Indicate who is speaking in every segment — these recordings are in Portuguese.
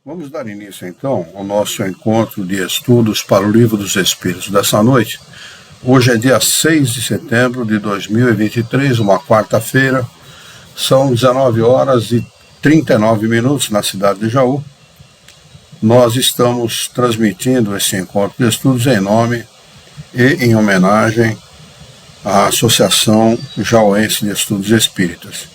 Speaker 1: Vamos dar início, então, ao nosso encontro de estudos para o Livro dos Espíritos dessa noite. Hoje é dia 6 de setembro de 2023, uma quarta-feira. São 19 horas e 39 minutos na cidade de Jaú. Nós estamos transmitindo esse encontro de estudos em nome e em homenagem à Associação Jauense de Estudos Espíritas.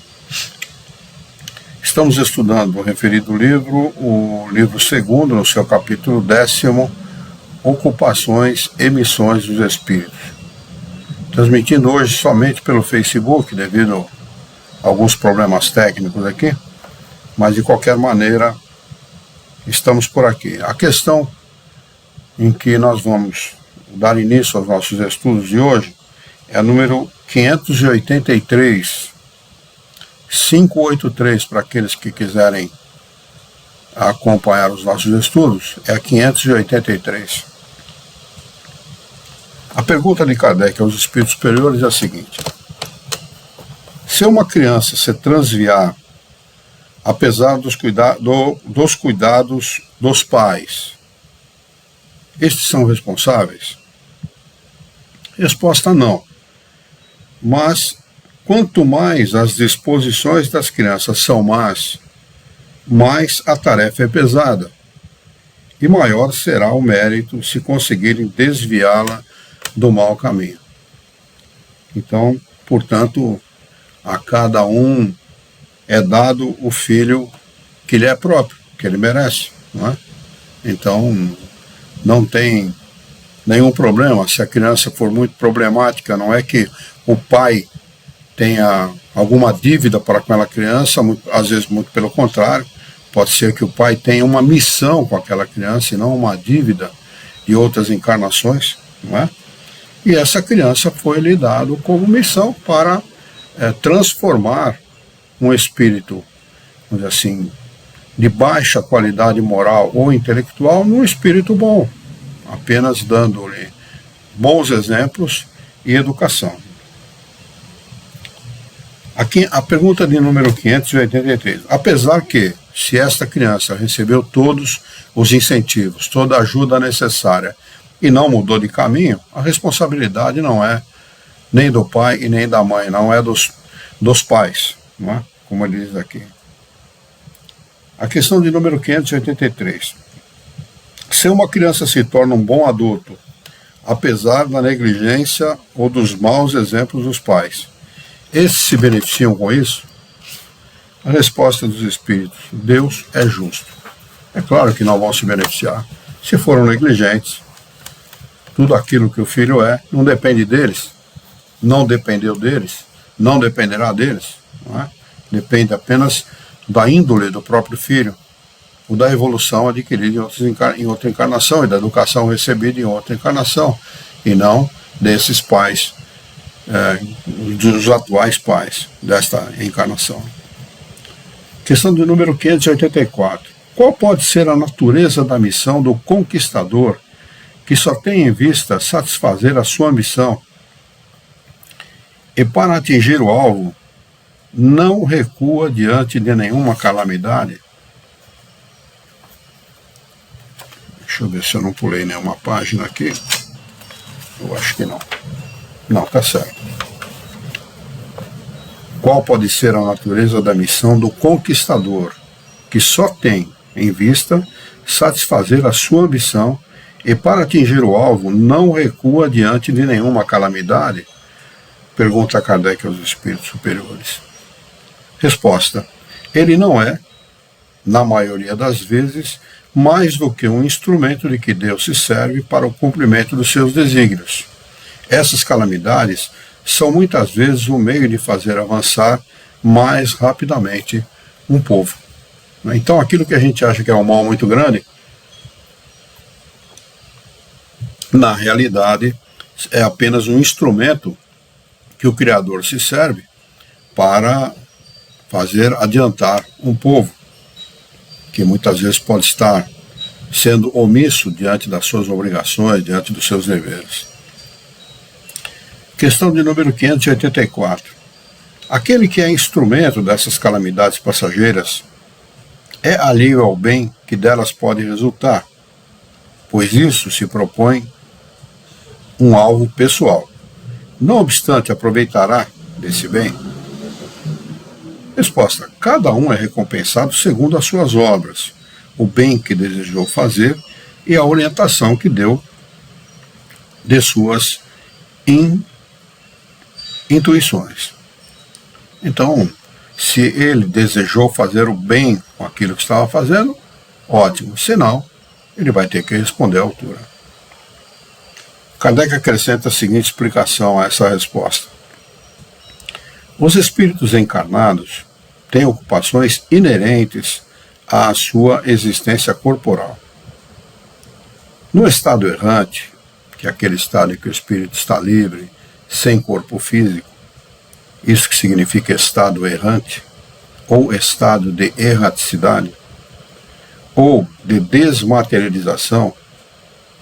Speaker 1: Estamos estudando o referido livro, o livro 2º, no seu capítulo 10º, Ocupações e Missões dos Espíritos. Transmitindo hoje somente pelo Facebook, devido a alguns problemas técnicos aqui, mas de qualquer maneira, estamos por aqui. A questão em que nós vamos dar início aos nossos estudos de hoje é a número 583, 583, para aqueles que quiserem acompanhar os nossos estudos, é a 583. A pergunta de Kardec aos espíritos superiores é a seguinte: se uma criança se transviar, apesar dos cuidados dos pais, estes são responsáveis? Resposta: não. Mas quanto mais as disposições das crianças são más, mais a tarefa é pesada, e maior será o mérito se conseguirem desviá-la do mau caminho. Então, portanto, a cada um é dado o filho que lhe é próprio, que ele merece, não é? Então, não tem nenhum problema se a criança for muito problemática. Não é que o pai tenha alguma dívida para aquela criança, às vezes muito pelo contrário. Pode ser que o pai tenha uma missão com aquela criança e não uma dívida de outras encarnações, não é? E essa criança foi lhe dado como missão para transformar um espírito, vamos dizer assim, de baixa qualidade moral ou intelectual num espírito bom, apenas dando-lhe bons exemplos e educação. Aqui a pergunta de número 583. Apesar que, se esta criança recebeu todos os incentivos, toda a ajuda necessária e não mudou de caminho, a responsabilidade não é nem do pai e nem da mãe, não é dos pais, não é? Como ele diz aqui. A questão de número 583. Se uma criança se torna um bom adulto, apesar da negligência ou dos maus exemplos dos pais, esses se beneficiam com isso? A resposta dos espíritos: Deus é justo. É claro que não vão se beneficiar. Se foram negligentes, tudo aquilo que o filho é não depende deles, não dependeu deles, não dependerá deles, não é? Depende apenas da índole do próprio filho, ou da evolução adquirida em outra encarnação e da educação recebida em outra encarnação, e não desses pais, dos atuais pais desta encarnação. Questão do número 584. Qual pode ser a natureza da missão do conquistador que só tem em vista satisfazer a sua missão e, para atingir o alvo, não recua diante de nenhuma calamidade? Deixa eu ver se eu não pulei nenhuma página aqui. Eu acho que não. Não, tá certo. Qual pode ser a natureza da missão do conquistador, que só tem em vista satisfazer a sua ambição e, para atingir o alvo, não recua diante de nenhuma calamidade? Pergunta Kardec aos espíritos superiores. Resposta: ele não é, na maioria das vezes, mais do que um instrumento de que Deus se serve para o cumprimento dos seus desígnios. Essas calamidades são muitas vezes o meio de fazer avançar mais rapidamente um povo. Então, aquilo que a gente acha que é um mal muito grande, na realidade, é apenas um instrumento que o Criador se serve para fazer adiantar um povo, que muitas vezes pode estar sendo omisso diante das suas obrigações, diante dos seus deveres. Questão de número 584. Aquele que é instrumento dessas calamidades passageiras é alheio ao bem que delas pode resultar, pois isso se propõe um alvo pessoal. Não obstante, aproveitará desse bem? Resposta: cada um é recompensado segundo as suas obras, o bem que desejou fazer e a orientação que deu de suas intuições. Então, se ele desejou fazer o bem com aquilo que estava fazendo, ótimo. Se não, ele vai ter que responder à altura. Kardec acrescenta a seguinte explicação a essa resposta. Os espíritos encarnados têm ocupações inerentes à sua existência corporal. No estado errante, que é aquele estado em que o espírito está livre, sem corpo físico, isso que significa estado errante, ou estado de erraticidade, ou de desmaterialização,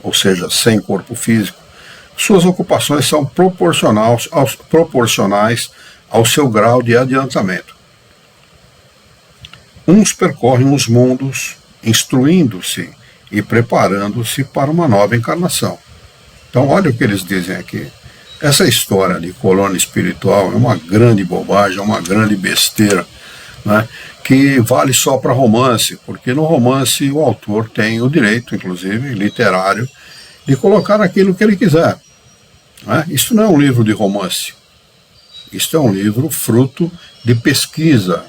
Speaker 1: ou seja, sem corpo físico, suas ocupações são proporcionais ao seu grau de adiantamento. Uns percorrem os mundos, instruindo-se e preparando-se para uma nova encarnação. Então, olha o que eles dizem aqui. Essa história de colônia espiritual é uma grande bobagem, é uma grande besteira, né, que vale só para romance, porque no romance o autor tem o direito, inclusive literário, de colocar aquilo que ele quiser. Né? Isso não é um livro de romance. Isso é um livro fruto de pesquisa.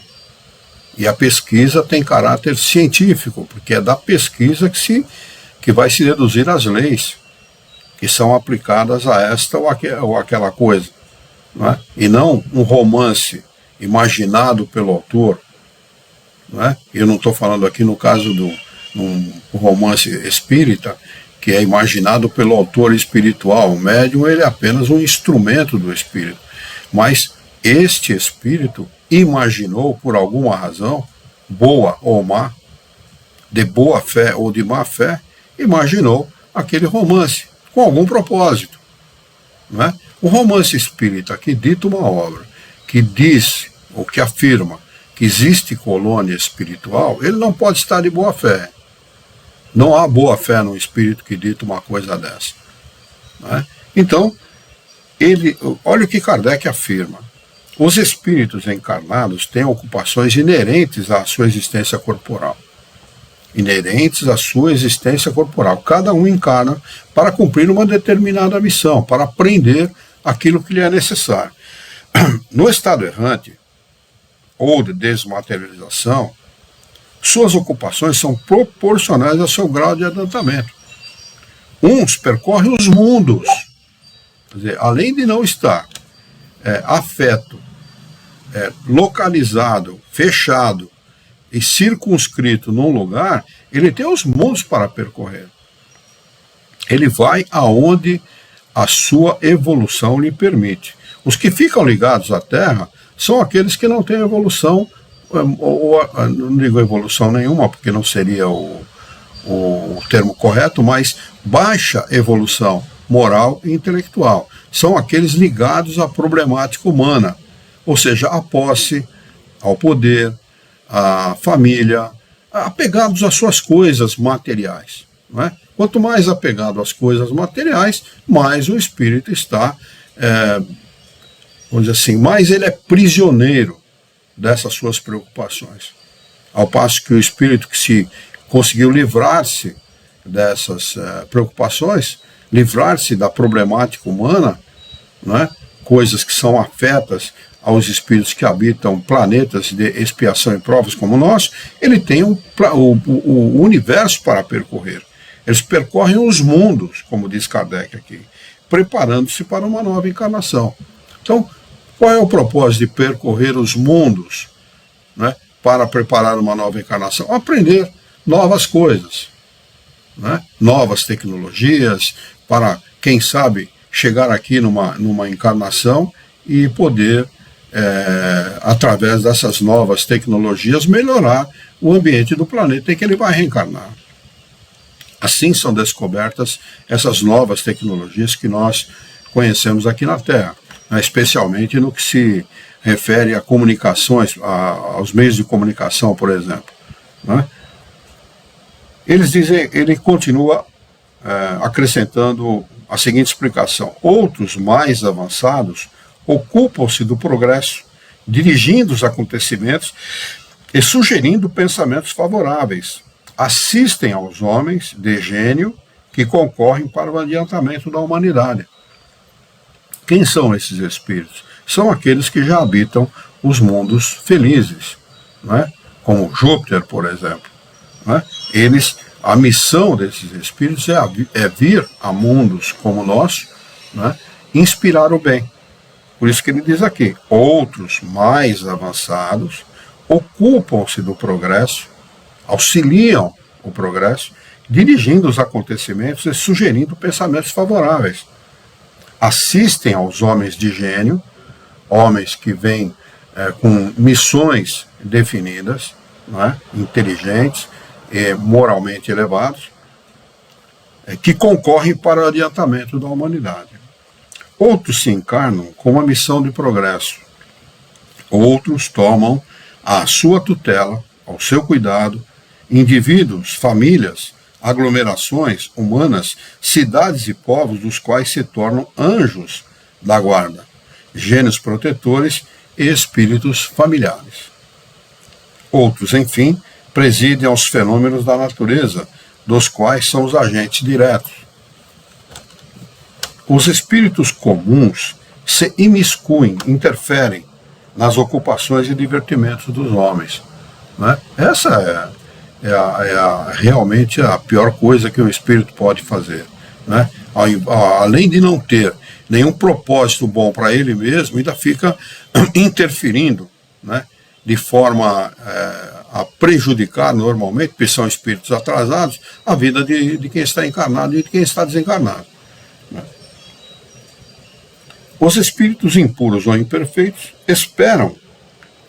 Speaker 1: E a pesquisa tem caráter científico, porque é da pesquisa que vai se deduzir as leis que são aplicadas a esta ou aquela coisa. Não é? E não um romance imaginado pelo autor. Não é? Eu não estou falando aqui no caso de um romance espírita, que é imaginado pelo autor espiritual. O médium, ele é apenas um instrumento do espírito. Mas este espírito imaginou, por alguma razão, boa ou má, de boa fé ou de má fé, imaginou aquele romance, com algum propósito. Não é? O romance espírita que dita uma obra, que diz ou que afirma que existe colônia espiritual, ele não pode estar de boa fé. Não há boa fé no espírito que dita uma coisa dessa. Não é? Então, olha o que Kardec afirma. Os espíritos encarnados têm ocupações inerentes à sua existência corporal. Inerentes à sua existência corporal. Cada um encarna para cumprir uma determinada missão, para aprender aquilo que lhe é necessário. No estado errante, ou de desmaterialização, suas ocupações são proporcionais ao seu grau de adiantamento. Uns percorrem os mundos. Quer dizer, além de não estar afeto, localizado, fechado e circunscrito num lugar, ele tem os mundos para percorrer. Ele vai aonde a sua evolução lhe permite. Os que ficam ligados à Terra são aqueles que não têm evolução, ou não digo evolução nenhuma, porque não seria o termo correto, mas baixa evolução moral e intelectual. São aqueles ligados à problemática humana, ou seja, à posse, ao poder, à família, apegados às suas coisas materiais. Não é? Quanto mais apegado às coisas materiais, mais o espírito está, vamos dizer assim, mais ele é prisioneiro dessas suas preocupações. Ao passo que o espírito que se conseguiu livrar-se dessas preocupações, livrar-se da problemática humana, né, coisas que são afetas aos espíritos que habitam planetas de expiação e provas como nós, ele tem o universo para percorrer. Eles percorrem os mundos, como diz Kardec aqui, preparando-se para uma nova encarnação. Então, qual é o propósito de percorrer os mundos, né, para preparar uma nova encarnação? Aprender novas coisas, né, novas tecnologias, para, quem sabe, chegar aqui numa encarnação e poder, através dessas novas tecnologias, melhorar o ambiente do planeta em que ele vai reencarnar. Assim são descobertas essas novas tecnologias que nós conhecemos aqui na Terra, né, especialmente no que se refere a comunicações, aos meios de comunicação, por exemplo. Né? Ele continua acrescentando a seguinte explicação: outros mais avançados ocupam-se do progresso, dirigindo os acontecimentos e sugerindo pensamentos favoráveis. Assistem aos homens de gênio que concorrem para o adiantamento da humanidade. Quem são esses espíritos? São aqueles que já habitam os mundos felizes, né? Como Júpiter, por exemplo. Né? A missão desses espíritos é vir a mundos como o nosso, né? Inspirar o bem. Por isso que ele diz aqui: outros mais avançados ocupam-se do progresso, auxiliam o progresso, dirigindo os acontecimentos e sugerindo pensamentos favoráveis. Assistem aos homens de gênio, homens que vêm com missões definidas, né, inteligentes e moralmente elevados, que concorrem para o adiantamento da humanidade. Outros se encarnam com uma missão de progresso. Outros tomam à sua tutela, ao seu cuidado, indivíduos, famílias, aglomerações humanas, cidades e povos dos quais se tornam anjos da guarda, gênios protetores e espíritos familiares. Outros, enfim, presidem aos fenômenos da natureza, dos quais são os agentes diretos. Os espíritos comuns se imiscuem, interferem nas ocupações e divertimentos dos homens. Né? Essa realmente a pior coisa que o espírito pode fazer. Né? Além de não ter nenhum propósito bom para ele mesmo, ainda fica interferindo, né? De forma a prejudicar normalmente, porque são espíritos atrasados, a vida de quem está encarnado e de quem está desencarnado. Né? Os espíritos impuros ou imperfeitos esperam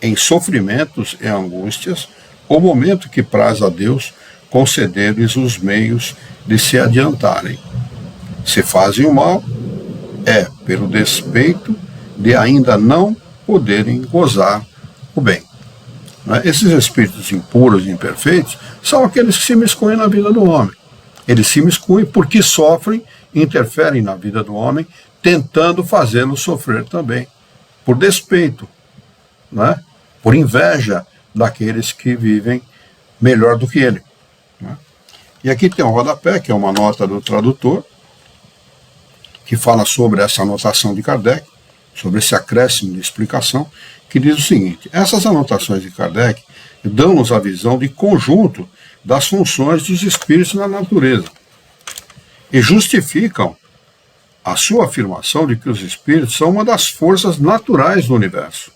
Speaker 1: em sofrimentos e angústias o momento que praz a Deus conceder-lhes os meios de se adiantarem. Se fazem o mal, é pelo despeito de ainda não poderem gozar o bem. Esses espíritos impuros e imperfeitos são aqueles que se miscuem na vida do homem. Eles se miscuem porque sofrem, interferem na vida do homem, tentando fazê-lo sofrer também, por despeito, né? Por inveja daqueles que vivem melhor do que ele. Né? E aqui tem um rodapé, que é uma nota do tradutor, que fala sobre essa anotação de Kardec, sobre esse acréscimo de explicação, que diz o seguinte: essas anotações de Kardec dão-nos a visão de conjunto das funções dos espíritos na natureza e justificam a sua afirmação de que os espíritos são uma das forças naturais do universo.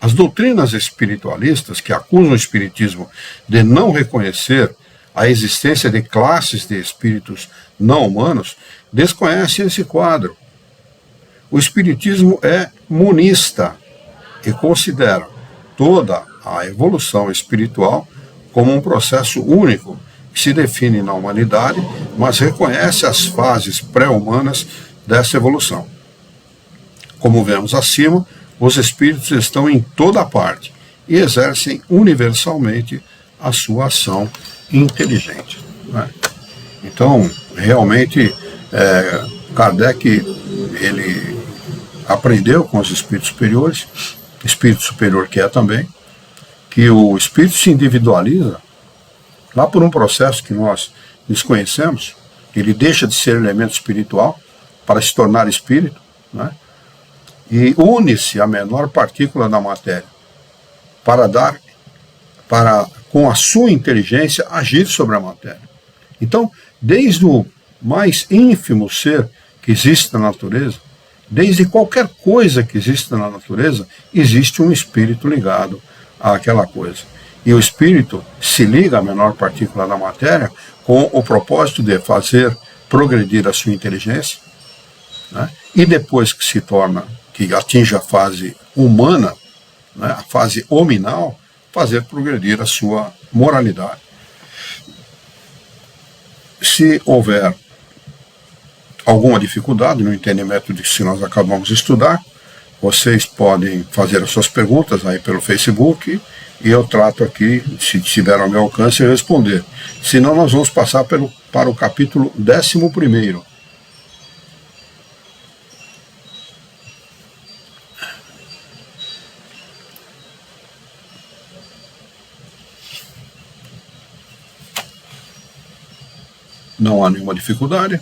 Speaker 1: As doutrinas espiritualistas que acusam o espiritismo de não reconhecer a existência de classes de espíritos não humanos desconhecem esse quadro. O espiritismo é monista e considera toda a evolução espiritual como um processo único que se define na humanidade, mas reconhece as fases pré-humanas dessa evolução. Como vemos acima, os espíritos estão em toda parte e exercem universalmente a sua ação inteligente. Né? Então, realmente, Kardec, ele aprendeu com os espíritos superiores, espírito superior que é também, que o espírito se individualiza lá por um processo que nós desconhecemos. Ele deixa de ser elemento espiritual para se tornar espírito, né? E une-se à menor partícula da matéria para com a sua inteligência, agir sobre a matéria. Então, desde o mais ínfimo ser que existe na natureza, desde qualquer coisa que existe na natureza, existe um espírito ligado àquela coisa. E o espírito se liga à menor partícula da matéria com o propósito de fazer progredir a sua inteligência, né? E depois que atinge a fase humana, né, a fase hominal, fazer progredir a sua moralidade. Se houver alguma dificuldade no entendimento de que nós acabamos de estudar, Vocês podem fazer as suas perguntas aí pelo Facebook e eu trato aqui, se tiver ao meu alcance, responder. Senão nós vamos passar para o capítulo 11º. Não há nenhuma dificuldade.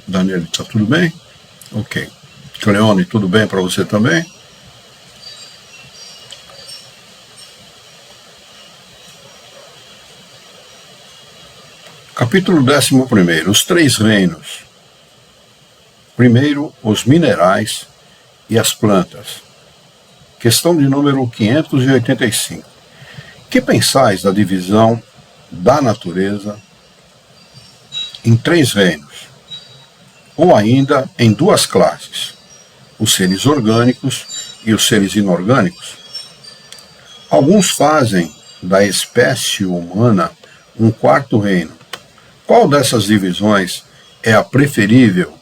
Speaker 1: Daniel, está tudo bem? Ok. Cleone, tudo bem para você também? Capítulo 11º. Os três reinos. Primeiro, os minerais e as plantas. Questão de número 585. Que pensais da divisão da natureza em três reinos, ou ainda em duas classes, os seres orgânicos e os seres inorgânicos? Alguns fazem da espécie humana um quarto reino. Qual dessas divisões é a preferível?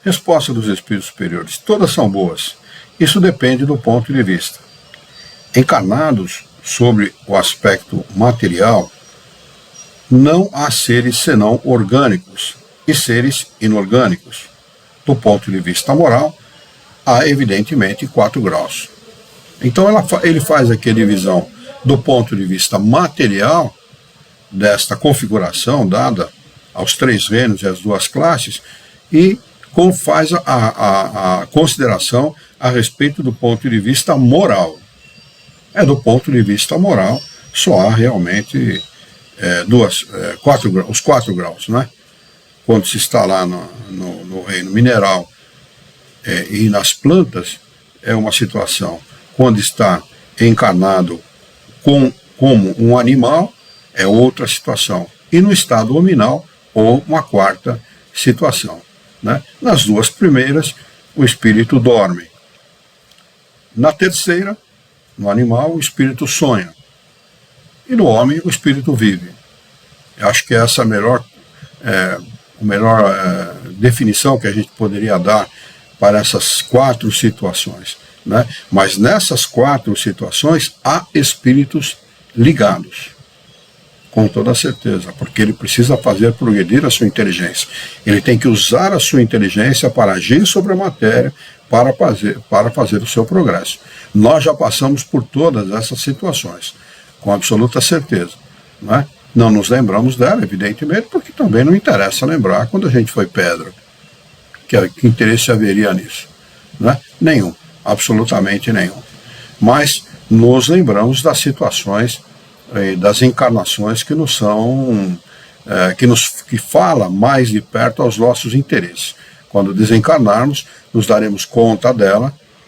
Speaker 1: Resposta dos espíritos superiores: todas são boas. Isso depende do ponto de vista. Encarnados sobre o aspecto material, não há seres senão orgânicos e seres inorgânicos. Do ponto de vista moral, há evidentemente 4 graus. Então ele faz aqui a divisão do ponto de vista material desta configuração dada aos três reinos e às duas classes e faz a consideração a respeito do ponto de vista moral. Do ponto de vista moral, só há realmente os 4 graus, né? Quando se está lá no reino mineral e nas plantas, é uma situação. Quando está encarnado como um animal, é outra situação. E no estado nominal, ou uma quarta situação, né? Nas duas primeiras, o espírito dorme. Na terceira, no animal, o espírito sonha. E no homem, o espírito vive. Eu acho que essa é a melhor definição que a gente poderia dar para essas 4 situações, né? Mas nessas 4 situações há espíritos ligados, com toda certeza, porque ele precisa fazer progredir a sua inteligência. Ele tem que usar a sua inteligência para agir sobre a matéria, para fazer o seu progresso. Nós já passamos por todas essas situações, com absoluta certeza, né? Não nos lembramos dela, evidentemente, porque também não interessa lembrar quando a gente foi pedra. Que interesse haveria nisso? Né? Nenhum, absolutamente nenhum. Mas nos lembramos das situações, das encarnações que nos são, que fala mais de perto aos nossos interesses. Quando desencarnarmos, nos daremos conta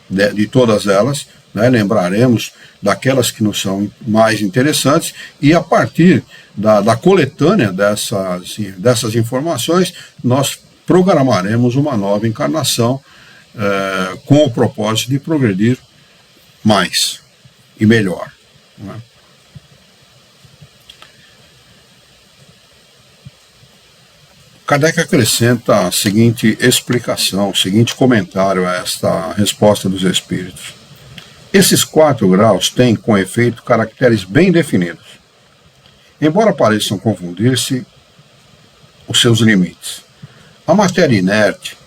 Speaker 1: de todas elas, né? Lembraremos daquelas que nos são mais interessantes e a partir da coletânea dessas informações, nós programaremos uma nova encarnação com o propósito de progredir mais e melhor, né? Kardec acrescenta a seguinte explicação, o seguinte comentário a esta resposta dos espíritos. Esses 4 graus têm, com efeito, caracteres bem definidos, embora pareçam confundir-se os seus limites. A matéria inerte,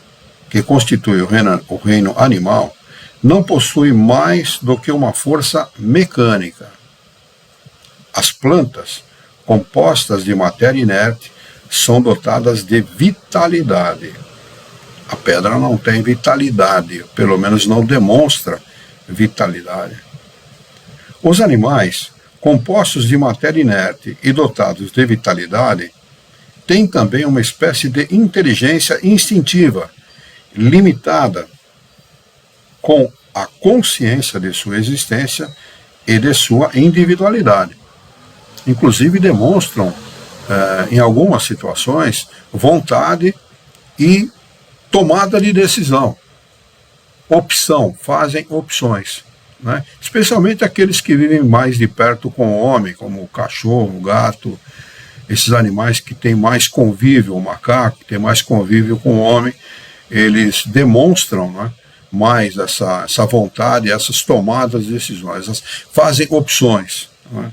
Speaker 1: que constitui o reino animal, não possui mais do que uma força mecânica. As plantas, compostas de matéria inerte, são dotadas de vitalidade. A pedra não tem vitalidade, pelo menos não demonstra vitalidade. Os animais, compostos de matéria inerte e dotados de vitalidade, têm também uma espécie de inteligência instintiva, limitada, com a consciência de sua existência e de sua individualidade. Inclusive demonstram, em algumas situações, vontade e tomada de decisão. Opção, fazem opções, né? Especialmente aqueles que vivem mais de perto com o homem, como o cachorro, o gato, esses animais que têm mais convívio, o macaco, que tem mais convívio com o homem, eles demonstram, né, mais essa vontade, essas tomadas de decisões, elas fazem opções. Né?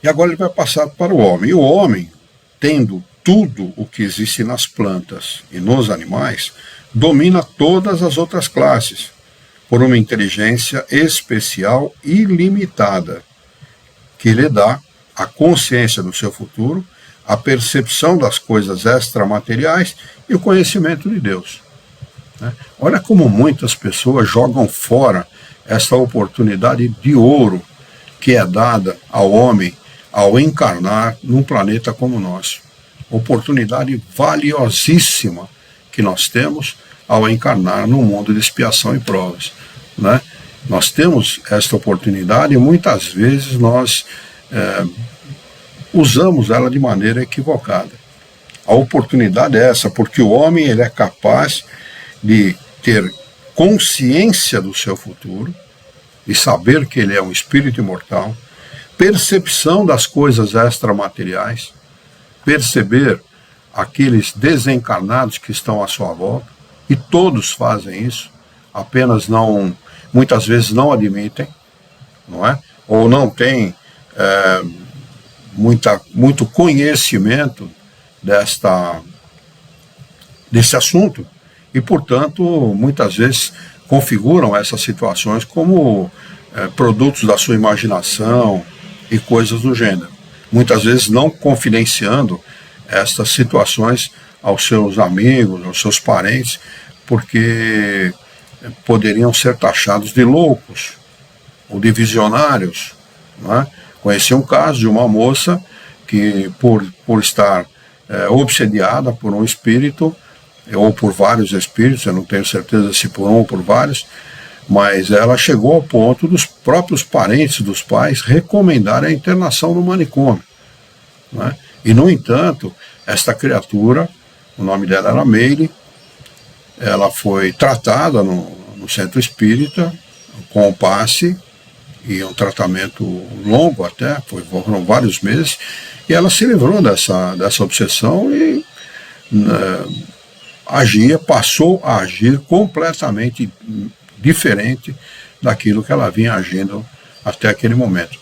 Speaker 1: E agora ele vai passar para o homem. E o homem, tendo tudo o que existe nas plantas e nos animais, domina todas as outras classes, por uma inteligência especial e limitada, que lhe dá a consciência do seu futuro, a percepção das coisas extramateriais e o conhecimento de Deus. Olha como muitas pessoas jogam fora essa oportunidade de ouro que é dada ao homem ao encarnar num planeta como o nosso. Oportunidade valiosíssima que nós temos ao encarnar num mundo de expiação e provas. Né? Nós temos esta oportunidade e muitas vezes nós usamos ela de maneira equivocada. A oportunidade é essa, porque o homem ele é capaz de ter consciência do seu futuro, de saber que ele é um espírito imortal, percepção das coisas extramateriais, perceber aqueles desencarnados que estão à sua volta, e todos fazem isso, apenas não, muitas vezes não admitem, não é? Ou não têm muito conhecimento desse assunto, e, portanto, muitas vezes configuram essas situações como produtos da sua imaginação e coisas do gênero. Muitas vezes não confidenciando estas situações aos seus amigos, aos seus parentes, porque poderiam ser taxados de loucos ou de visionários. Não é? Conheci um caso de uma moça que, por estar obsediada por um espírito, ou por vários espíritos, eu não tenho certeza se por um ou por vários, mas ela chegou ao ponto dos próprios parentes dos pais recomendarem a internação no manicômio. Né? E, no entanto, esta criatura, o nome dela era Meire, ela foi tratada no centro espírita, com o passe, e um tratamento longo até, foram vários meses, e ela se livrou dessa obsessão e passou a agir completamente diferente daquilo que ela vinha agindo até aquele momento.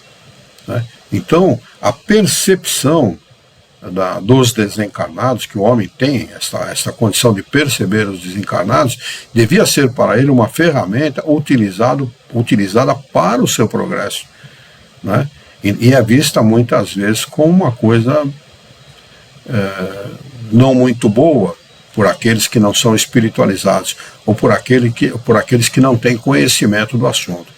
Speaker 1: Né? Então, a percepção dos desencarnados, que o homem tem, essa condição de perceber os desencarnados, devia ser para ele uma ferramenta utilizada para o seu progresso. Né? E é vista muitas vezes como uma coisa não muito boa, por aqueles que não são espiritualizados, ou por aqueles que não têm conhecimento do assunto.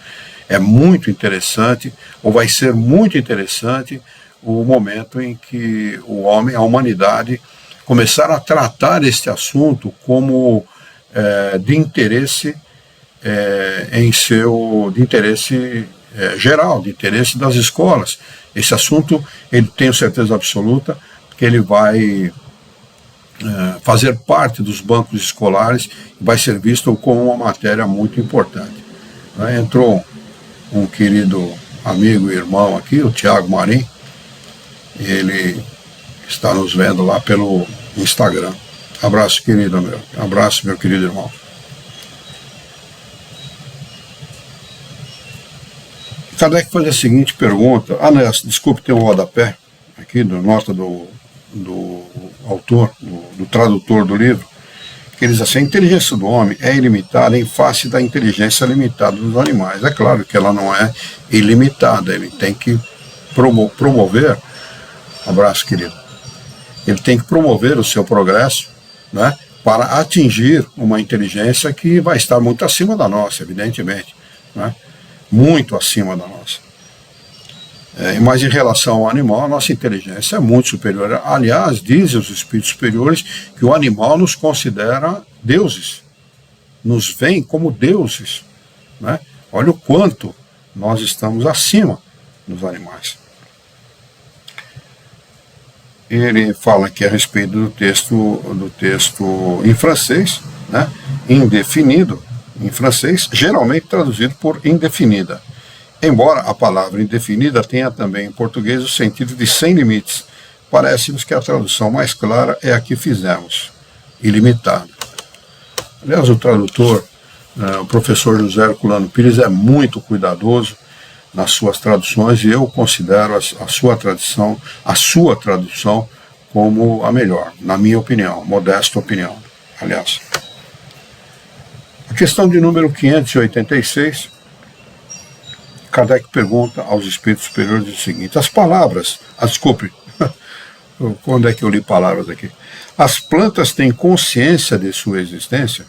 Speaker 1: É muito interessante, ou vai ser muito interessante, o momento em que o homem, a humanidade, começar a tratar este assunto como de interesse de interesse geral, de interesse das escolas. Esse assunto, ele tenho certeza absoluta que ele vai fazer parte dos bancos escolares e vai ser visto como uma matéria muito importante. Entrou um querido amigo e irmão aqui, o Tiago Marim, ele está nos vendo lá pelo Instagram. Abraço, querido meu. Abraço, meu querido irmão. Kardec faz a seguinte pergunta. Desculpe, tem um rodapé aqui, nota do autor, do tradutor do livro, que ele diz assim: a inteligência do homem é ilimitada em face da inteligência limitada dos animais. É claro que ela não é ilimitada, ele tem que promover, abraço querido, ele tem que promover o seu progresso, né, para atingir uma inteligência que vai estar muito acima da nossa, evidentemente, né, muito acima da nossa. Mas em relação ao animal, a nossa inteligência é muito superior. Aliás, dizem os espíritos superiores que o animal nos considera deuses, nos vê como deuses. Né? Olha o quanto nós estamos acima dos animais. Ele fala aqui a respeito do texto em francês, né? Indefinido, em francês, geralmente traduzido por indefinida. Embora a palavra indefinida tenha também em português o sentido de sem limites, parece-nos que a tradução mais clara é a que fizemos. ilimitada. Aliás, o tradutor, o professor José Herculano Pires, é muito cuidadoso nas suas traduções, e eu considero a sua tradução como a melhor, na minha opinião, modesta opinião, aliás. A questão de número 586, Kardec pergunta aos espíritos superiores o seguinte: as palavras, desculpe, quando é que eu li palavras aqui? As plantas têm consciência de sua existência?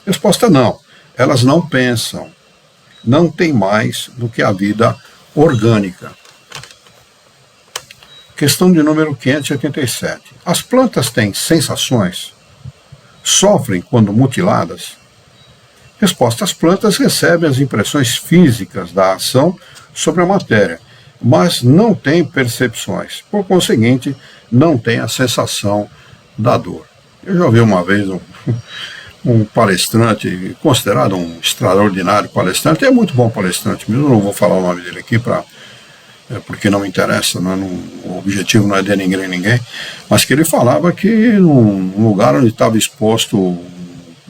Speaker 1: Resposta: não, elas não pensam, não têm mais do que a vida orgânica. Questão de número 587. As plantas têm sensações? Sofrem quando mutiladas? Resposta: as plantas recebem as impressões físicas da ação sobre a matéria, mas não têm percepções. Por conseguinte, não têm a sensação da dor. Eu já ouvi uma vez um palestrante, considerado um extraordinário palestrante, é muito bom palestrante mesmo, não vou falar o nome dele aqui porque não me interessa, o objetivo não é denigrar ninguém, mas que ele falava que num lugar onde estava exposto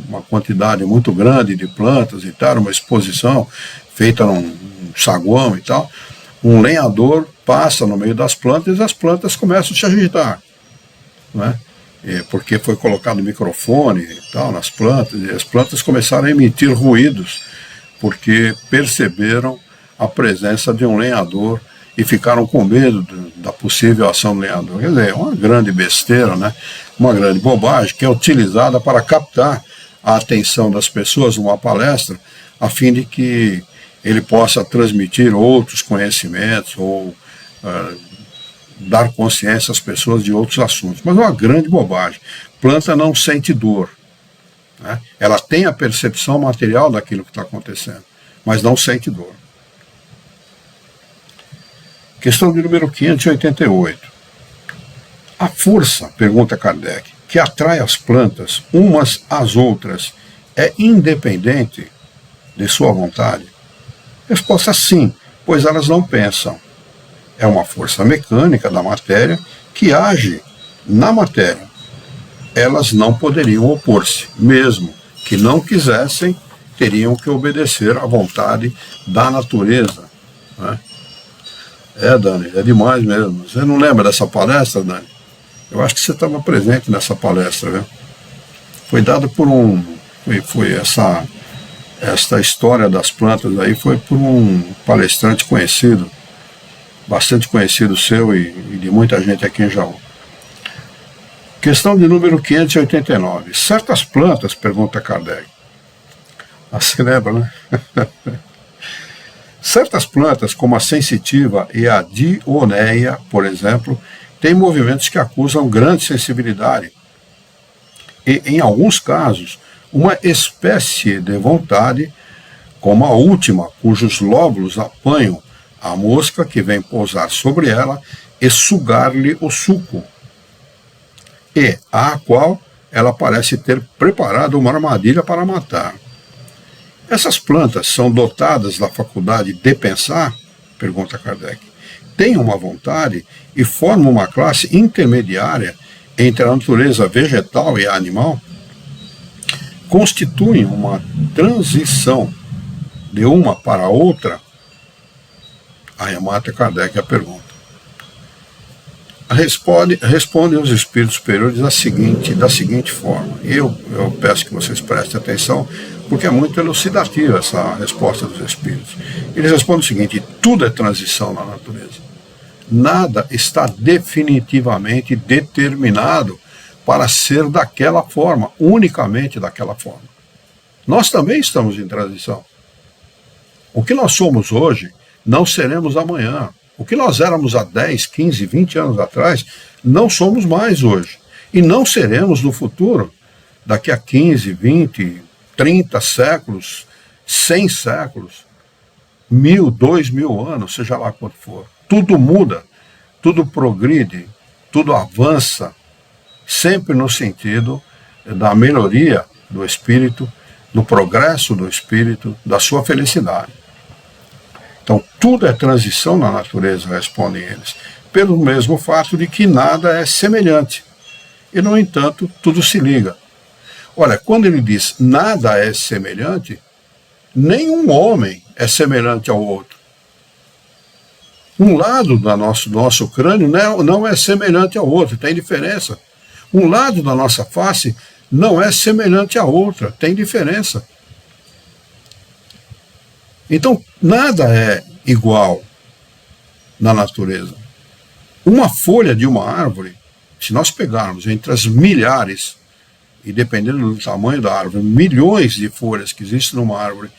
Speaker 1: uma quantidade muito grande de plantas e tal, uma exposição feita num saguão e tal, um lenhador passa no meio das plantas e as plantas começam a se agitar, né? Porque foi colocado microfone e tal nas plantas, e as plantas começaram a emitir ruídos, porque perceberam a presença de um lenhador e ficaram com medo da possível ação do lenhador. Quer dizer, é uma grande besteira, né? Uma grande bobagem que é utilizada para captar a atenção das pessoas numa palestra, a fim de que ele possa transmitir outros conhecimentos ou dar consciência às pessoas de outros assuntos. Mas é uma grande bobagem. Planta não sente dor, né? Ela tem a percepção material daquilo que está acontecendo, mas não sente dor. Questão de número 588. A força, pergunta Kardec, que atrai as plantas umas às outras é independente de sua vontade? Resposta: sim, pois elas não pensam. É uma força mecânica da matéria que age na matéria. Elas não poderiam opor-se, mesmo que não quisessem, teriam que obedecer à vontade da natureza, né? Dani, é demais mesmo. Você não lembra dessa palestra, Dani? Eu acho que você estava presente nessa palestra, viu? Foi dada por esta história das plantas aí foi por um palestrante conhecido, bastante conhecido seu e de muita gente aqui em Jaú. Questão de número 589. Certas plantas, pergunta Kardec. Você lembra, né? Certas plantas, como a sensitiva e a dioneia, por exemplo, têm movimentos que acusam grande sensibilidade e, em alguns casos, uma espécie de vontade, como a última, cujos lóbulos apanham a mosca que vem pousar sobre ela e sugar-lhe o suco, e a qual ela parece ter preparado uma armadilha para matar. Essas plantas são dotadas da faculdade de pensar? Pergunta Kardec. Têm uma vontade e formam uma classe intermediária entre a natureza vegetal e a animal? Constituem uma transição de uma para a outra? Remata Kardec a pergunta. Responde os espíritos superiores da seguinte forma. Eu peço que vocês prestem atenção, porque é muito elucidativa essa resposta dos espíritos. Eles respondem o seguinte: tudo é transição na natureza. Nada está definitivamente determinado para ser daquela forma, unicamente daquela forma. Nós também estamos em transição. O que nós somos hoje, não seremos amanhã. O que nós éramos há 10, 15, 20 anos atrás, não somos mais hoje. E não seremos no futuro, daqui a 15, 20, 30 séculos, 100 séculos, 1000, 2000 anos, seja lá quanto for. Tudo muda, tudo progride, tudo avança, sempre no sentido da melhoria do espírito, do progresso do espírito, da sua felicidade. Então, tudo é transição na natureza, respondem eles, pelo mesmo fato de que nada é semelhante. E, no entanto, tudo se liga. Olha, quando ele diz nada é semelhante, nenhum homem é semelhante ao outro. Um lado do nosso crânio não é semelhante ao outro, tem diferença. Um lado da nossa face não é semelhante à outra, tem diferença. Então, nada é igual na natureza. Uma folha de uma árvore, se nós pegarmos entre as milhares, e dependendo do tamanho da árvore, milhões de folhas que existem numa árvore,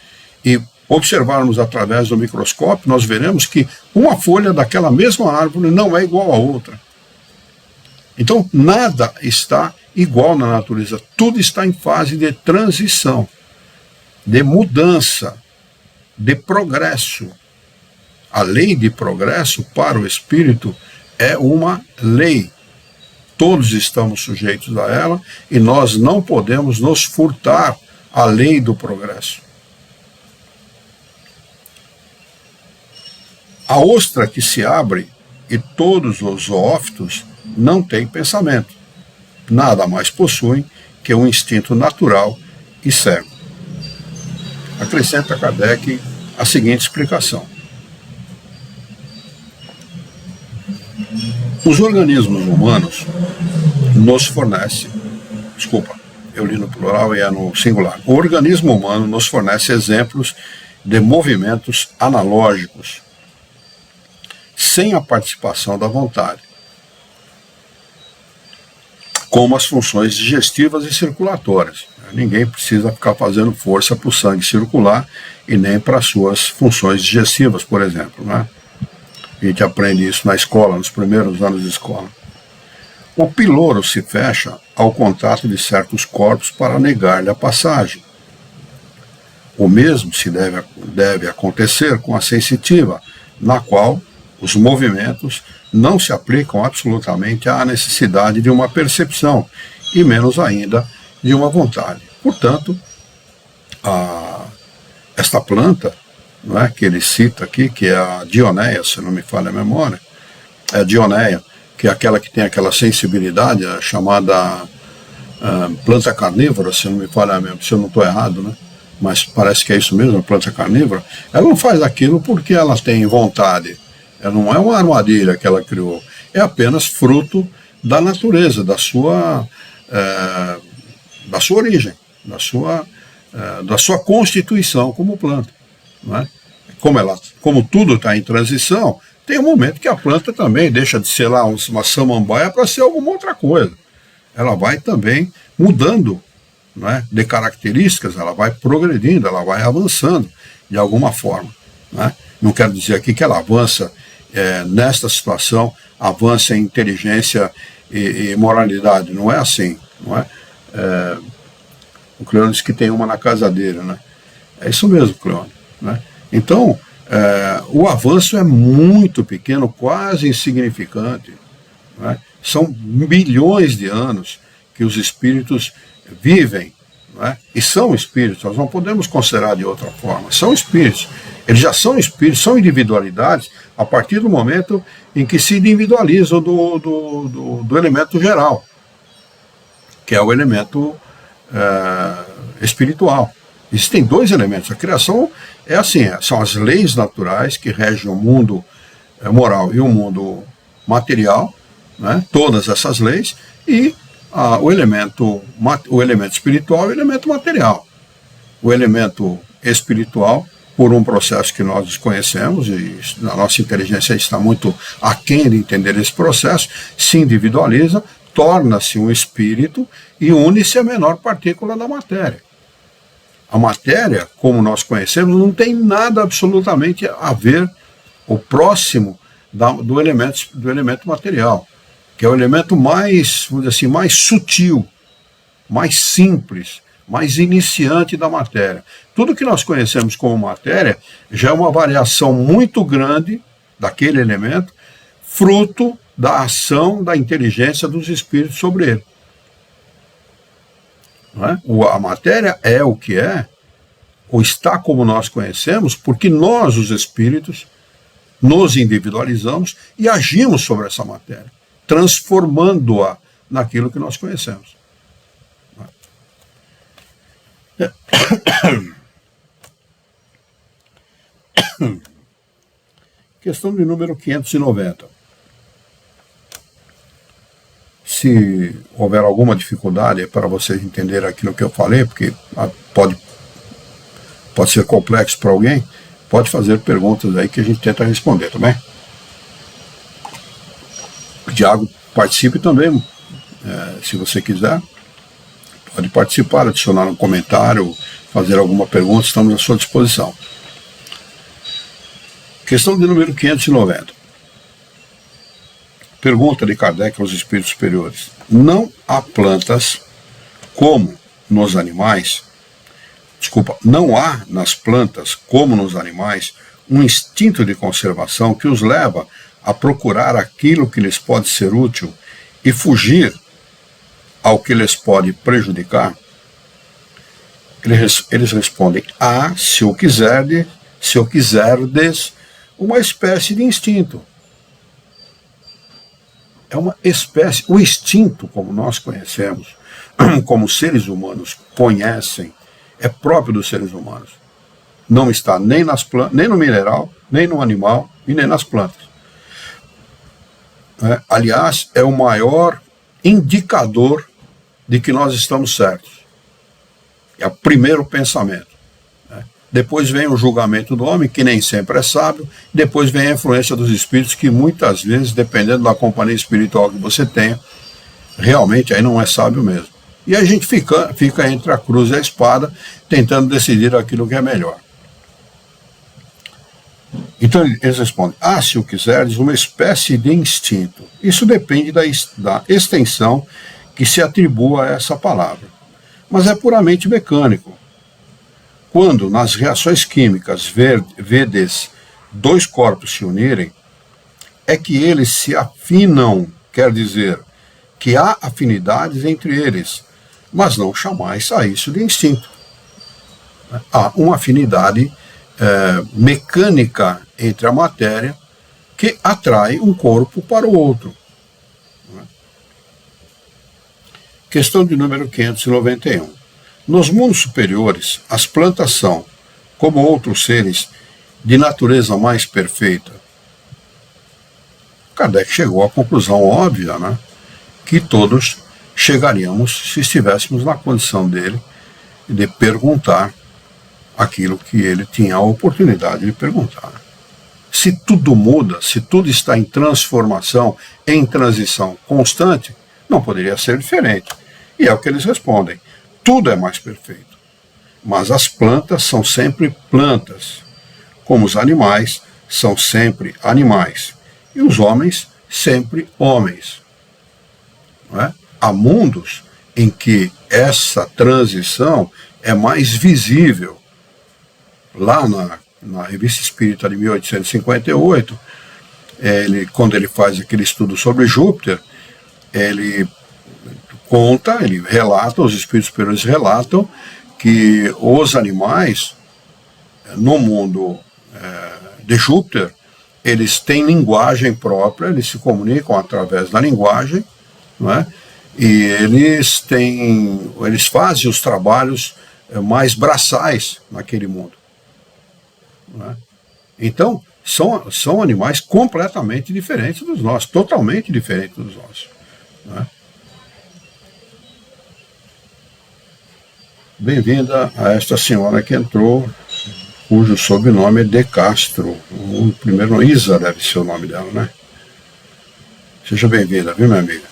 Speaker 1: e observarmos através do microscópio, nós veremos que uma folha daquela mesma árvore não é igual à outra. Então, nada está igual na natureza. Tudo está em fase de transição, de mudança, de progresso. A lei de progresso para o espírito é uma lei. Todos estamos sujeitos a ela e nós não podemos nos furtar à lei do progresso. A ostra que se abre e todos os zoófitos não têm pensamento. Nada mais possuem que um instinto natural e cego. Acrescenta Kardec a seguinte explicação. Os organismos humanos nos fornecem, eu li no plural e é no singular. O organismo humano nos fornece exemplos de movimentos analógicos, sem a participação da vontade, como as funções digestivas e circulatórias. Ninguém precisa ficar fazendo força para o sangue circular e nem para as suas funções digestivas, por exemplo, né? A gente aprende isso na escola, nos primeiros anos de escola. O piloro se fecha ao contato de certos corpos para negar-lhe a passagem. O mesmo se deve acontecer com a sensitiva, na qual os movimentos não se aplicam absolutamente à necessidade de uma percepção, e menos ainda de uma vontade. Portanto, esta planta, não é, que ele cita aqui, que é a dioneia, se não me falha a memória, é a dioneia, que é aquela que tem aquela sensibilidade, a chamada planta carnívora, se não me falha a memória, se eu não estou errado, né? Mas parece que é isso mesmo, a planta carnívora. Ela não faz aquilo porque ela tem vontade. Ela não é uma armadilha que ela criou, é apenas fruto da natureza, da sua origem, da sua constituição como planta. Não é? Como tudo está em transição, tem um momento que a planta também deixa de ser lá uma samambaia para ser alguma outra coisa. Ela vai também mudando, não é, de características, ela vai progredindo, ela vai avançando de alguma forma. Não é? Não quero dizer aqui que ela avança nesta situação, avança em inteligência e moralidade. Não é assim. Não é? O Cleone disse que tem uma na casa dele. Né? É isso mesmo, Cleone. Né? Então, o avanço é muito pequeno, quase insignificante. Né? São bilhões de anos que os espíritos vivem, né? E são espíritos, nós não podemos considerar de outra forma, são espíritos, eles já são espíritos, são individualidades a partir do momento em que se individualizam do elemento geral, que é o elemento espiritual. Existem dois elementos, a criação é assim, são as leis naturais que regem o mundo moral e o mundo material, né? Todas essas leis, e o elemento espiritual e o elemento material. O elemento espiritual, por um processo que nós desconhecemos, e a nossa inteligência está muito aquém de entender esse processo, se individualiza, torna-se um espírito e une-se à menor partícula da matéria. A matéria, como nós conhecemos, não tem nada absolutamente a ver, o próximo do elemento material, que é o elemento mais, vamos dizer assim, mais sutil, mais simples, mais iniciante da matéria. Tudo que nós conhecemos como matéria já é uma variação muito grande daquele elemento, fruto da ação da inteligência dos espíritos sobre ele. Não é? A matéria é o que é, ou está como nós conhecemos, porque nós, os espíritos, nos individualizamos e agimos sobre essa matéria, transformando-a naquilo que nós conhecemos. Questão de número 590. Se houver alguma dificuldade para vocês entenderem aquilo que eu falei, porque pode ser complexo para alguém, pode fazer perguntas aí que a gente tenta responder, tá bem? O Thiago participe também, se você quiser. Pode participar, adicionar um comentário, fazer alguma pergunta, estamos à sua disposição. Questão de número 590. Pergunta de Kardec aos espíritos superiores. Não há plantas como nos animais, não há nas plantas como nos animais um instinto de conservação que os leva a procurar aquilo que lhes pode ser útil e fugir ao que lhes pode prejudicar? Eles respondem: se o quiserdes, uma espécie de instinto. É uma espécie, o instinto, como nós conhecemos, como os seres humanos conhecem, é próprio dos seres humanos. Não está nem nas plantas, nem no mineral, nem no animal e nem nas plantas. Aliás, é o maior indicador de que nós estamos certos. É o primeiro pensamento. Depois vem o julgamento do homem, que nem sempre é sábio. Depois vem a influência dos espíritos, que muitas vezes, dependendo da companhia espiritual que você tenha, realmente aí não é sábio mesmo. E a gente fica entre a cruz e a espada, tentando decidir aquilo que é melhor. Então eles respondem: se o quiserdes, uma espécie de instinto. Isso depende da extensão que se atribua a essa palavra. Mas é puramente mecânico. Quando nas reações químicas vedes dois corpos se unirem, é que eles se afinam, quer dizer, que há afinidades entre eles, mas não chamais a isso de instinto. Há uma afinidade mecânica entre a matéria que atrai um corpo para o outro. Questão de número 591. Nos mundos superiores, as plantas são, como outros seres, de natureza mais perfeita. Kardec chegou à conclusão óbvia, que todos chegaríamos se estivéssemos na condição dele de perguntar aquilo que ele tinha a oportunidade de perguntar. Se tudo muda, se tudo está em transformação, em transição constante, não poderia ser diferente. E é o que eles respondem: tudo é mais perfeito. Mas as plantas são sempre plantas, como os animais são sempre animais, e os homens sempre homens. Não é? Há mundos em que essa transição é mais visível. Lá na Revista Espírita de 1858, quando ele faz aquele estudo sobre Júpiter, ele relata, os espíritos superiores relatam que os animais, no mundo de Júpiter, eles têm linguagem própria, eles se comunicam através da linguagem, não é? E eles fazem os trabalhos mais braçais naquele mundo. Não é? Então, são animais completamente diferentes dos nossos, totalmente diferentes dos nossos. Não é? Bem-vinda a esta senhora que entrou, cujo sobrenome é De Castro. O primeiro nome, Isa deve ser o nome dela, né? Seja bem-vinda, viu, minha amiga?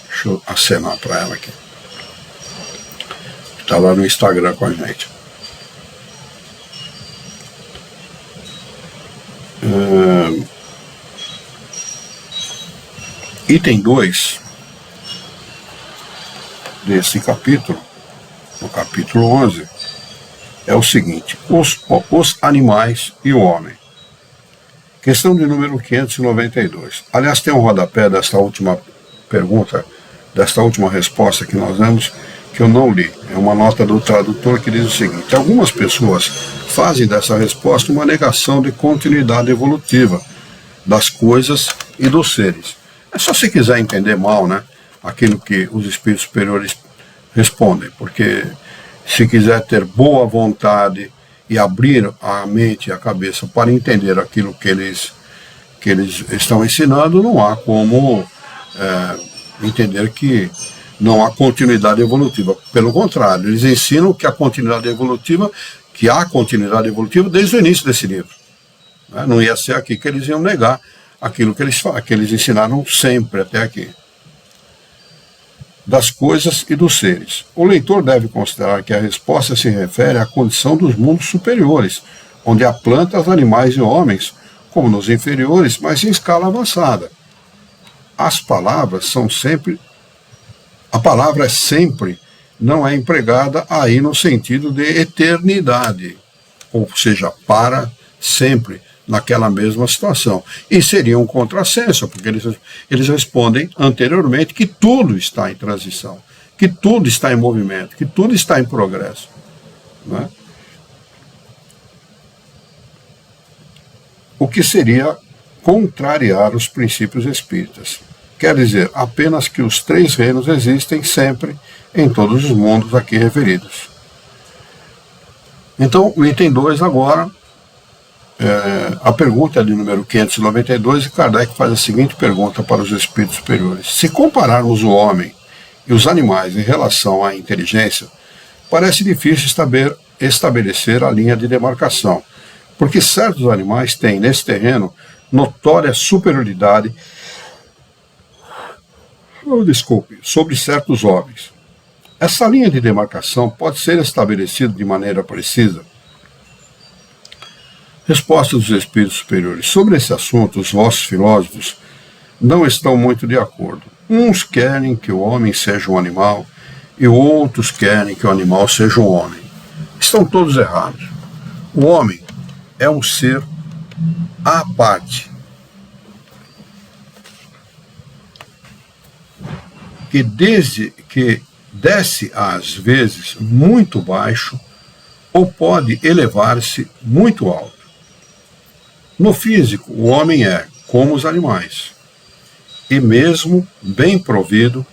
Speaker 1: Deixa eu acenar para ela aqui. Está lá no Instagram com a gente. Item 2 desse capítulo, no capítulo 11, é o seguinte: os animais e o homem. Questão de número 592. Aliás, tem um rodapé desta última pergunta, desta última resposta que nós demos, que eu não li. É uma nota do tradutor que diz o seguinte: algumas pessoas fazem dessa resposta uma negação de continuidade evolutiva das coisas e dos seres. É só se quiser entender mal, aquilo que os espíritos superiores respondem, porque se quiser ter boa vontade e abrir a mente e a cabeça para entender aquilo que eles estão ensinando, não há como entender que não há continuidade evolutiva. Pelo contrário, eles ensinam que a continuidade evolutiva, que há continuidade evolutiva desde o início desse livro. Não ia ser aqui que eles iam negar aquilo que eles ensinaram sempre até aqui. Das coisas e dos seres. O leitor deve considerar que a resposta se refere à condição dos mundos superiores, onde há plantas, animais e homens, como nos inferiores, mas em escala avançada. As palavras são sempre... A palavra sempre não é empregada aí no sentido de eternidade, ou seja, para sempre, naquela mesma situação. E seria um contrassenso, porque eles respondem anteriormente que tudo está em transição, que tudo está em movimento, que tudo está em progresso. Não é? O que seria contrariar os princípios espíritas. Quer dizer, apenas que os três reinos existem sempre em todos os mundos aqui referidos. Então, o item 2 agora, a pergunta é de número 592, e Kardec faz a seguinte pergunta para os espíritos superiores. Se compararmos o homem e os animais em relação à inteligência, parece difícil estabelecer a linha de demarcação, porque certos animais têm, nesse terreno, notória superioridade sobre certos homens. Essa linha de demarcação pode ser estabelecida de maneira precisa? Resposta dos espíritos superiores. Sobre esse assunto, os vossos filósofos não estão muito de acordo. Uns querem que o homem seja um animal e outros querem que o animal seja um homem. Estão todos errados. O homem é um ser à parte, que desce às vezes muito baixo ou pode elevar-se muito alto. No físico, o homem é como os animais, e mesmo bem provido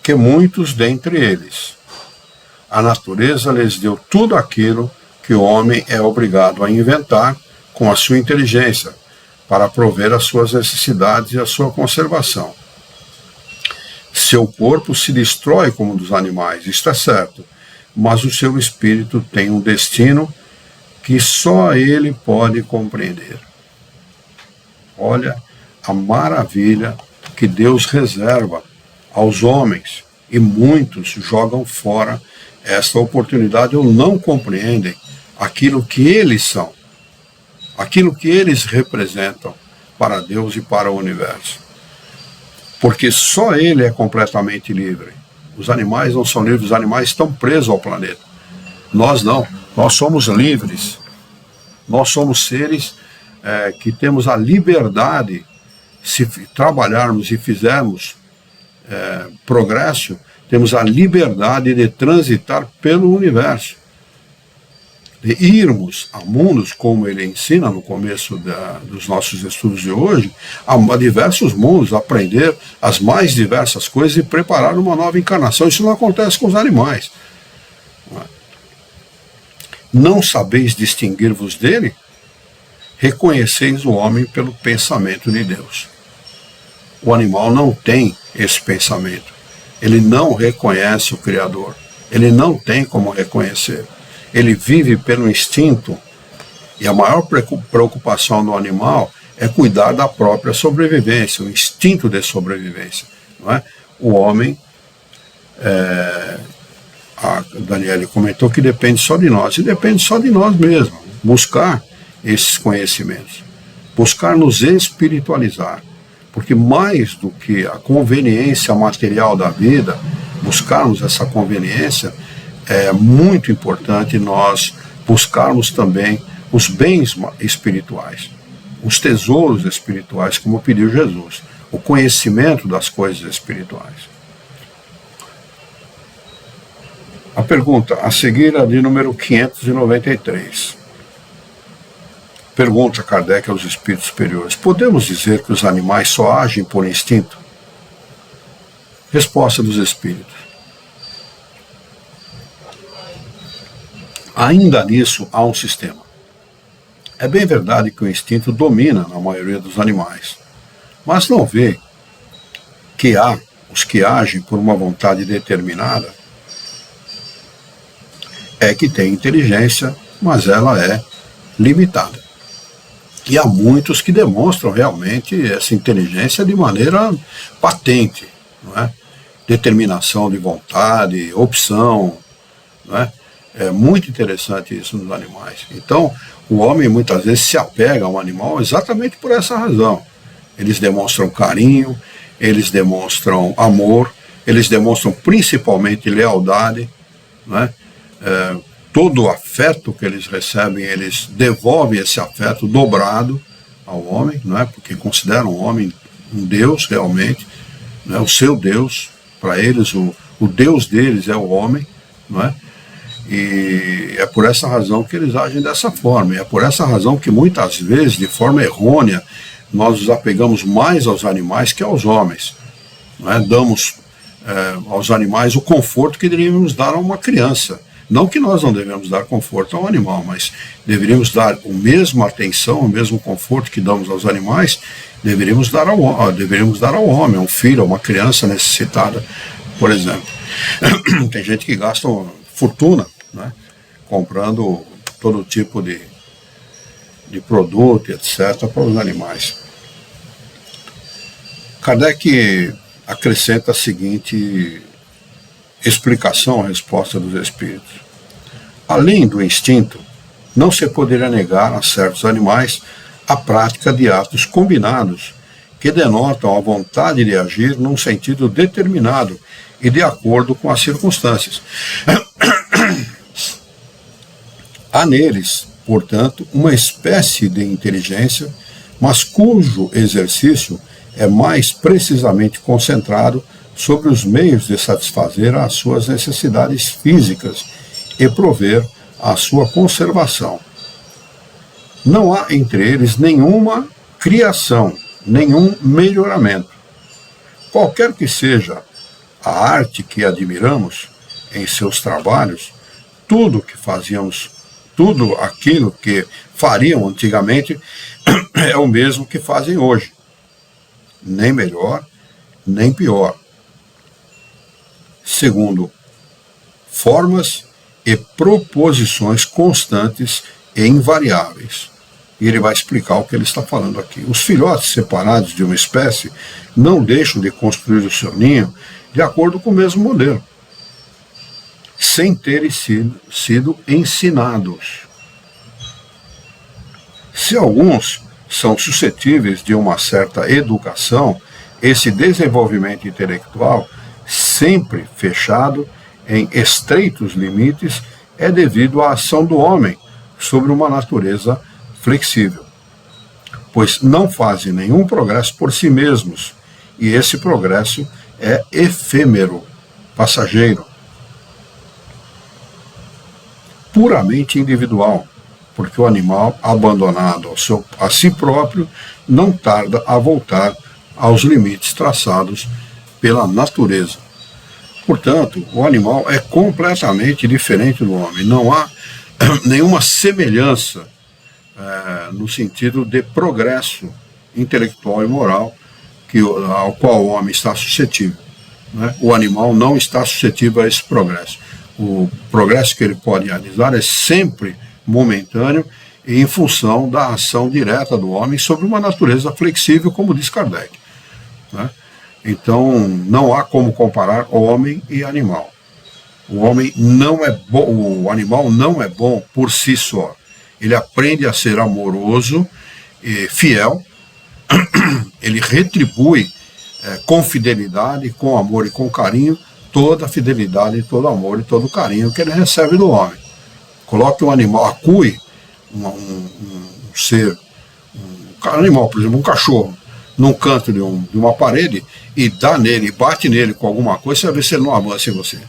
Speaker 1: que muitos dentre eles. A natureza lhes deu tudo aquilo que o homem é obrigado a inventar com a sua inteligência, para prover as suas necessidades e a sua conservação. Seu corpo se destrói como o dos animais, isto é certo, mas o seu espírito tem um destino que só ele pode compreender. Olha a maravilha que Deus reserva aos homens, e muitos jogam fora esta oportunidade ou não compreendem aquilo que eles são, aquilo que eles representam para Deus e para o universo. Porque só ele é completamente livre. Os animais não são livres, os animais estão presos ao planeta. Nós não, nós somos livres. Nós somos seres que temos a liberdade, se trabalharmos e fizermos progresso, temos a liberdade de transitar pelo universo, de irmos a mundos, como ele ensina no começo dos nossos estudos de hoje, a diversos mundos, aprender as mais diversas coisas e preparar uma nova encarnação. Isso não acontece com os animais. Não sabeis distinguir-vos dele? Reconheceis o homem pelo pensamento de Deus. O animal não tem esse pensamento. Ele não reconhece o Criador. Ele não tem como reconhecer. Ele vive pelo instinto, e a maior preocupação do animal é cuidar da própria sobrevivência, o instinto de sobrevivência. Não é? O homem, a Daniele comentou que depende só de nós, e depende só de nós mesmos, buscar esses conhecimentos, buscar nos espiritualizar, porque mais do que a conveniência material da vida, buscarmos essa conveniência, é muito importante nós buscarmos também os bens espirituais, os tesouros espirituais, como pediu Jesus, o conhecimento das coisas espirituais. A pergunta a seguir é de número 593. Pergunta Kardec aos espíritos superiores: podemos dizer que os animais só agem por instinto? Resposta dos espíritos: ainda nisso há um sistema. É bem verdade que o instinto domina na maioria dos animais, mas não vê que há os que agem por uma vontade determinada, é que tem inteligência, mas ela é limitada. E há muitos que demonstram realmente essa inteligência de maneira patente, não é? Determinação de vontade, opção, não é? É muito interessante isso nos animais. Então, o homem muitas vezes se apega a um animal exatamente por essa razão. Eles demonstram carinho, eles demonstram amor, eles demonstram principalmente lealdade, não é? Todo o afeto que eles recebem, eles devolvem esse afeto dobrado ao homem, não é? Porque consideram o homem um Deus realmente, não é? O seu Deus, para eles, o Deus deles é o homem, não é? E é por essa razão que eles agem dessa forma, e é por essa razão que muitas vezes, de forma errônea, nós nos apegamos mais aos animais que aos homens, não é? Damos aos animais o conforto que deveríamos dar a uma criança. Não que nós não devemos dar conforto ao animal, mas deveríamos dar a mesma atenção, o mesmo conforto que damos aos animais, deveríamos dar ao homem, a um filho, a uma criança necessitada, por exemplo. Tem gente que gasta uma fortuna, né, comprando todo tipo de produto, etc., para os animais. Kardec acrescenta a seguinte explicação à resposta dos espíritos. Além do instinto, não se poderia negar a certos animais a prática de atos combinados que denotam a vontade de agir num sentido determinado e de acordo com as circunstâncias. Há neles, portanto, uma espécie de inteligência, mas cujo exercício é mais precisamente concentrado sobre os meios de satisfazer as suas necessidades físicas e prover a sua conservação. Não há entre eles nenhuma criação, nenhum melhoramento. Qualquer que seja a arte que admiramos em seus trabalhos, tudo aquilo que fariam antigamente é o mesmo que fazem hoje. Nem melhor, nem pior. Segundo, formas e proposições constantes e invariáveis. E ele vai explicar o que ele está falando aqui. Os filhotes separados de uma espécie não deixam de construir o seu ninho de acordo com o mesmo modelo, sem terem sido ensinados. Se alguns são suscetíveis de uma certa educação, esse desenvolvimento intelectual, sempre fechado em estreitos limites, é devido à ação do homem sobre uma natureza flexível, pois não fazem nenhum progresso por si mesmos, e esse progresso é efêmero, passageiro, puramente individual, porque o animal, abandonado a si próprio, não tarda a voltar aos limites traçados pela natureza. Portanto, o animal é completamente diferente do homem. Não há nenhuma semelhança no sentido de progresso intelectual e moral ao qual o homem está suscetível, né? O animal não está suscetível a esse progresso. O progresso que ele pode realizar é sempre momentâneo e em função da ação direta do homem sobre uma natureza flexível, como diz Kardec, né? Então, não há como comparar homem e animal. O homem não é bom, o animal não é bom por si só. Ele aprende a ser amoroso e fiel, ele retribui com fidelidade, com amor e com carinho, toda a fidelidade, todo o amor e todo o carinho que ele recebe do homem. Coloque um animal, acue um ser, um animal, por exemplo, um cachorro, num canto de uma parede e dá nele, bate nele com alguma coisa, você vai ver se ele não avança em você.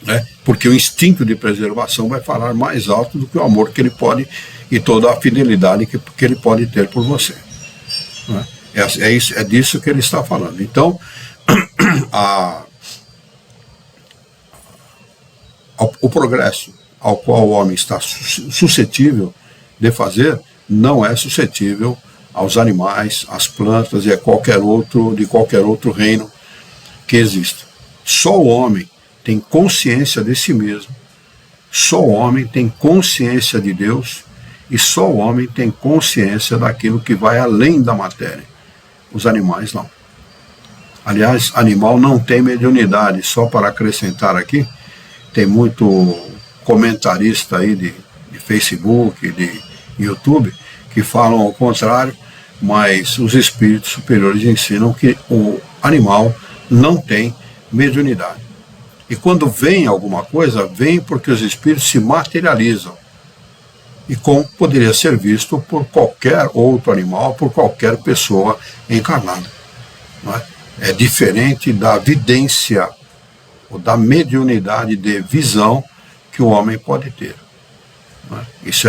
Speaker 1: Né? Porque o instinto de preservação vai falar mais alto do que o amor que ele pode e toda a fidelidade que ele pode ter por você. Né? É disso que ele está falando. Então, o progresso, a ao qual o homem está suscetível de fazer, não é suscetível aos animais, às plantas e a qualquer outro reino que exista. Só o homem tem consciência de si mesmo, só o homem tem consciência de Deus e só o homem tem consciência daquilo que vai além da matéria. Os animais não. Aliás, animal não tem mediunidade. Só para acrescentar aqui, tem muito comentarista aí de Facebook, de YouTube, que falam ao contrário, mas os espíritos superiores ensinam que o animal não tem mediunidade. E quando vem alguma coisa, vem porque os espíritos se materializam. E como poderia ser visto por qualquer outro animal, por qualquer pessoa encarnada. Não é? É diferente da vidência, ou da mediunidade de visão que o homem pode ter. Não é? Isso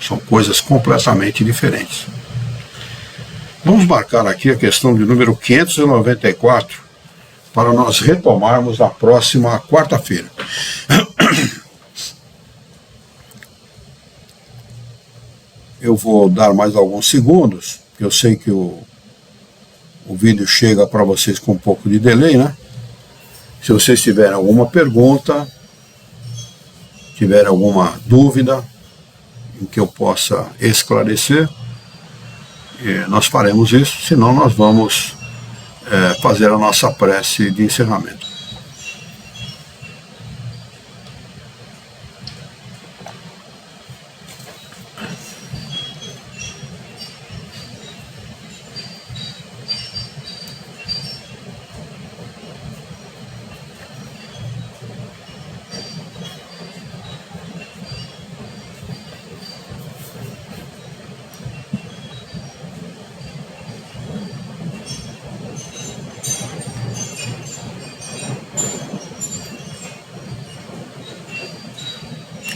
Speaker 1: são coisas completamente diferentes. Vamos marcar aqui a questão de número 594, para nós retomarmos na próxima quarta-feira. Eu vou dar mais alguns segundos, porque eu sei que o vídeo chega para vocês com um pouco de delay, né? Se vocês tiverem alguma pergunta, tiverem alguma dúvida em que eu possa esclarecer, nós faremos isso, senão nós vamos fazer a nossa prece de encerramento.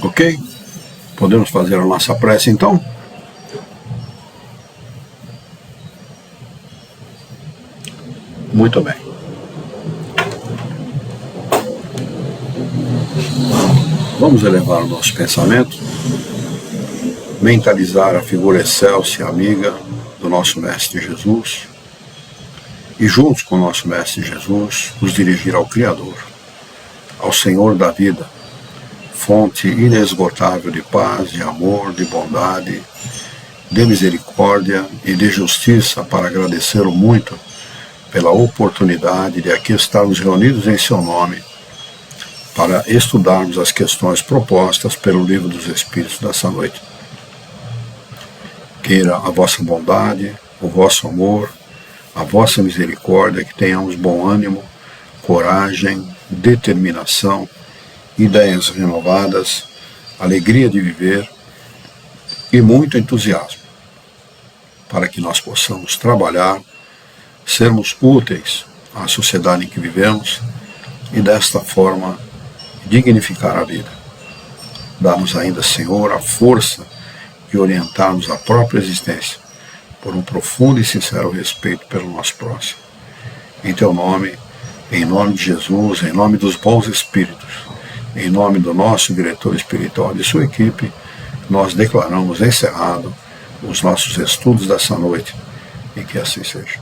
Speaker 1: Ok? Podemos fazer a nossa prece então? Muito bem. Vamos elevar o nosso pensamento, mentalizar a figura excelsa e amiga do nosso Mestre Jesus e juntos com o nosso Mestre Jesus nos dirigir ao Criador, ao Senhor da vida, fonte inesgotável de paz, de amor, de bondade, de misericórdia e de justiça, para agradecê-lo muito pela oportunidade de aqui estarmos reunidos em seu nome, para estudarmos as questões propostas pelo Livro dos Espíritos dessa noite. Queira a vossa bondade, o vosso amor, a vossa misericórdia, que tenhamos bom ânimo, coragem, determinação, ideias renovadas, alegria de viver e muito entusiasmo, para que nós possamos trabalhar, sermos úteis à sociedade em que vivemos e desta forma dignificar a vida. Dá-nos ainda, Senhor, a força de orientarmos a própria existência por um profundo e sincero respeito pelo nosso próximo. Em Teu nome, em nome de Jesus, em nome dos bons espíritos, em nome do nosso diretor espiritual e de sua equipe, nós declaramos encerrado os nossos estudos dessa noite, e que assim seja.